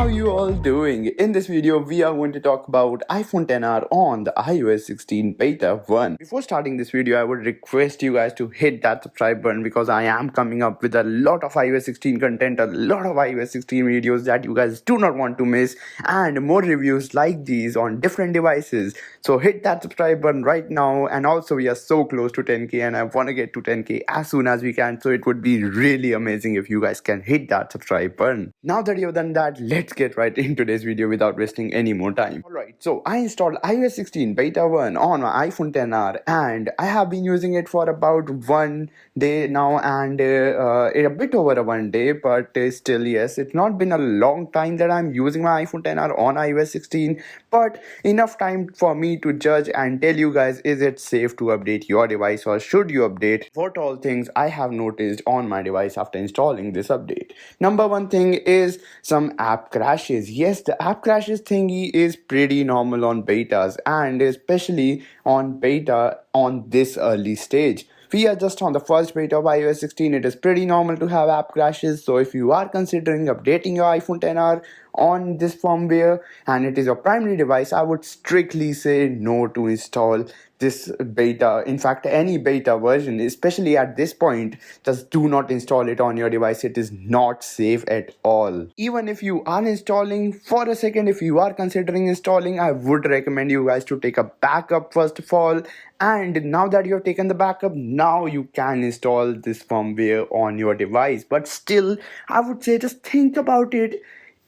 how you all doing? In this video, we are going to talk about iPhone XR on the iOS 16 Beta 1. Before starting this video, I would request you guys to hit that subscribe button because I am coming up with a lot of iOS 16 content, a lot of iOS 16 videos that you guys do not want to miss, and more reviews like these on different devices. So hit that subscribe button right now, and also we are so close to 10k and I want to get to 10k as soon as we can, so it would be really amazing if you guys can hit that subscribe button. Now that you've done that, let's get right into today's video without wasting any more time. Alright, so I installed iOS 16 Beta 1 on my iPhone XR and I have been using it for about 1 day now, and a bit over 1 day, but still, yes, it's not been a long time that I'm using my iPhone XR on iOS 16, but enough time for me to judge and tell you guys, is it safe to update your device or should you update? What all things I have noticed on my device after installing this update. Number one thing is some app crashes. Yes, the app crashes thingy is pretty normal on betas, and especially on beta on this early stage. We are just on the first beta of iOS 16. It is pretty normal to have app crashes. So if you are considering updating your iPhone XR on this firmware and it is your primary device, I would strictly say no to install this beta. In fact, any beta version, especially at this point, just do not install it on your device. It is not safe at all. Even if you are installing, for a second, if you are considering installing, I would recommend you guys to take a backup first of all. And now that you have taken the backup, now you can install this firmware on your device. But still, I would say just think about it.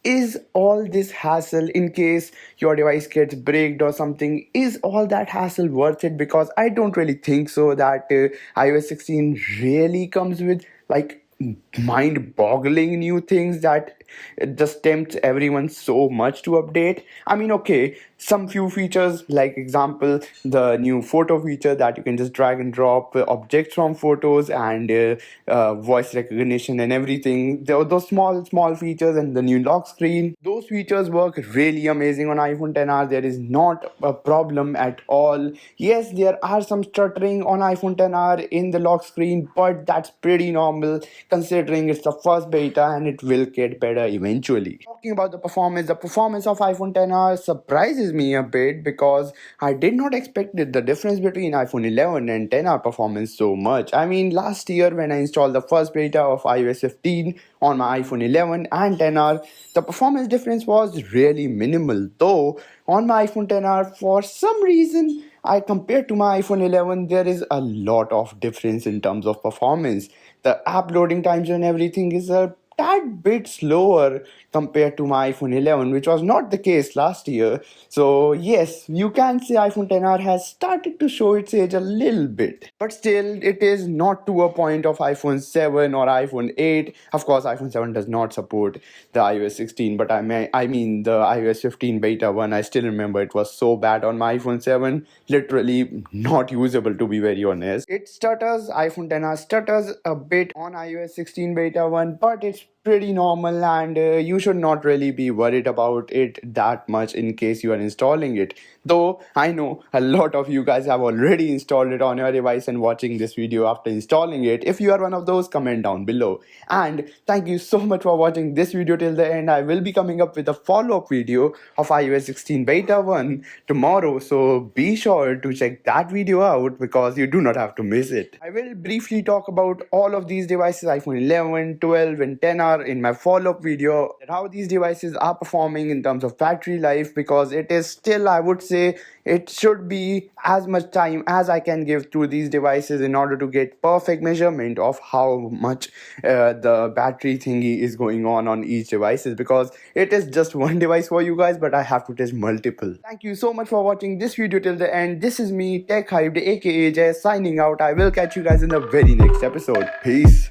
Is all this hassle, in case your device gets bricked or something, is all that hassle worth it? Because I don't really think so that iOS 16 really comes with like mind-boggling new things that just tempts everyone so much to update. I mean, okay, some few features, like example, the new photo feature that you can just drag and drop objects from photos, and voice recognition and everything. Those small features, and the new lock screen, those features work really amazing on iPhone XR. There is not a problem at all. Yes, there are some stuttering on iPhone XR in the lock screen, but that's pretty normal considering it's the first beta and it will get better eventually. Talking about the performance of iPhone XR surprises me a bit because I did not expect the difference between iPhone 11 and XR performance so much. I mean, last year when I installed the first beta of iOS 15 on my iPhone 11 and XR, the performance difference was really minimal. Though on my iPhone XR, for some reason, I compared to my iPhone 11, there is a lot of difference in terms of performance. The app loading times and everything is a tad bit slower compared to my iPhone 11, which was not the case last year. So yes, you can say iPhone XR has started to show its age a little bit, but still it is not to a point of iPhone 7 or iPhone 8. Of course, iPhone 7 does not support the iOS 16, but I mean the iOS 15 beta 1, I still remember it was so bad on my iPhone 7, literally not usable, to be very honest. It stutters, iPhone XR stutters a bit on iOS 16 beta 1, but it's pretty normal, and you should not really be worried about it that much in case you are installing it. Though I know a lot of you guys have already installed it on your device and watching this video after installing it. If you are one of those, comment down below. And thank you so much for watching this video till the end. I will be coming up with a follow-up video of iOS 16 beta 1 tomorrow, so be sure to check that video out because you do not have to miss it. I will briefly talk about all of these devices, iPhone 11, 12 and 10R, in my follow-up video, how these devices are performing in terms of battery life, because it is still, I would say, it should be as much time as I can give to these devices in order to get perfect measurement of how much the battery thingy is going on each devices, because it is just one device for you guys, but I have to test multiple. Thank you so much for watching this video till the end. This is me, Tech Hyped aka Jay, signing out. I will catch you guys in the very next episode. Peace.